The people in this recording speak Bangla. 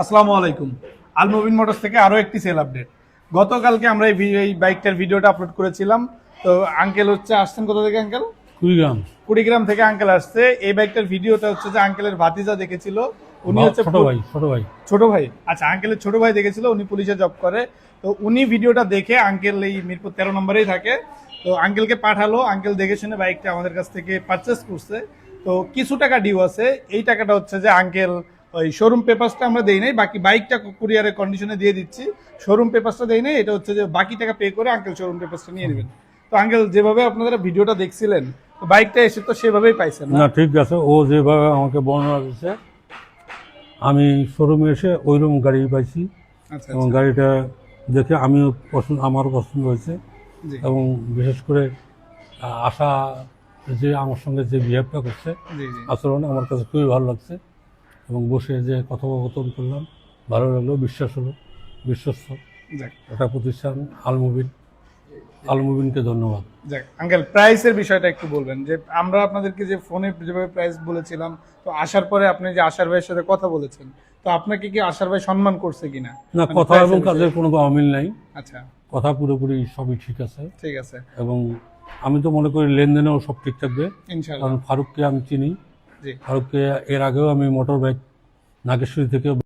আসসালামু আলাইকুম। আল মুবিন মোটরস থেকে আরো একটি সেল আপডেট। গতকালকে আমরা এই বাইকটার ভিডিওটা আপলোড করেছিলাম। তো আঙ্কেল হচ্ছে আসছেন কোথা থেকে আঙ্কেল? কুড়িগ্রাম। কুড়িগ্রাম থেকে আঙ্কেল আসছে। এই বাইকটার ভিডিওটা হচ্ছে যে আঙ্কেলের ভাতিজা দেখেছিল। উনি হচ্ছে ছোট ভাই। ছোট ভাই। আচ্ছা, আঙ্কেলের ছোট ভাই দেখেছিল, উনি পুলিশে জব করে। তো উনি ভিডিওটা দেখে, আঙ্কেল এই মিরপুর 13 নম্বরেই থাকে, তো আঙ্কেলকে পাঠালো। আঙ্কেল দেখে শুনে বাইকটা আমাদের কাছ থেকে পারচেস করছে। তো কিছু টাকা ডিউ আছে। এই টাকাটা হচ্ছে যে আঙ্কেল ওই শোরুম পেপারসটা আমরা দেই নাই, বাকি বাইকটা কুরিয়ারের কন্ডিশনে দিয়ে দিচ্ছি। শোরুম পেপারসটা দেই নাই, এটা হচ্ছে যে বাকি টাকা পে করে আঙ্কেল শোরুম পেপারসটা নিয়ে নেবেন। তো আঙ্কেল যেভাবে আপনারা ভিডিওটা দেখছিলেন, তো বাইকটা এসে তো সেভাবেই পাইছেন না, ঠিক আছে। ও যেভাবে আমাকে বর্ণনা দিচ্ছে, আমি শোরুমে এসে ওইরকম গাড়ি পাইছি। আচ্ছা এবং আচ্ছা। গাড়িটা দেখে আমিও আমারও পছন্দ হয়েছে। জি এবং বিশেষ করে আশা যে আমার সঙ্গে যে বিহেভটা করছে, জি জি। আচরণ আমার কাছে খুবই ভালো লাগছে। এবং বসে যে কথোপকথন করলাম, ভালো লাগলো। বিশ্বস্ত যাক একটা প্রতিষ্ঠান আলমুবিনকে ধন্যবাদ। যাক আঙ্কেল, প্রাইসের বিষয়টা একটু বলবেন, যে আমরা আপনাদেরকে যে ফোনে যেভাবে প্রাইস বলেছিলাম, তো আসার পরে আপনি যে আশার ভাইয়ের সাথে কথা বলেছেন, তো আপনাকে কি আশার ভাই সম্মান করছে কিনা? না, মানে কথা price এবং এর কাজের বিষয়ে। কোনো অমিল নাই। আচ্ছা, কথা পুরোপুরি সবই ঠিক আছে। ঠিক আছে। এবং আমি তো মনে করি লেনদেনেও সব ঠিক থাকবে। ইনশাআল্লাহ। কারণ ফারুককে আমি চিনি। জি। ফারুককে এর আগেও আমি মোটর বাইক নাগেশ্বরী থেকে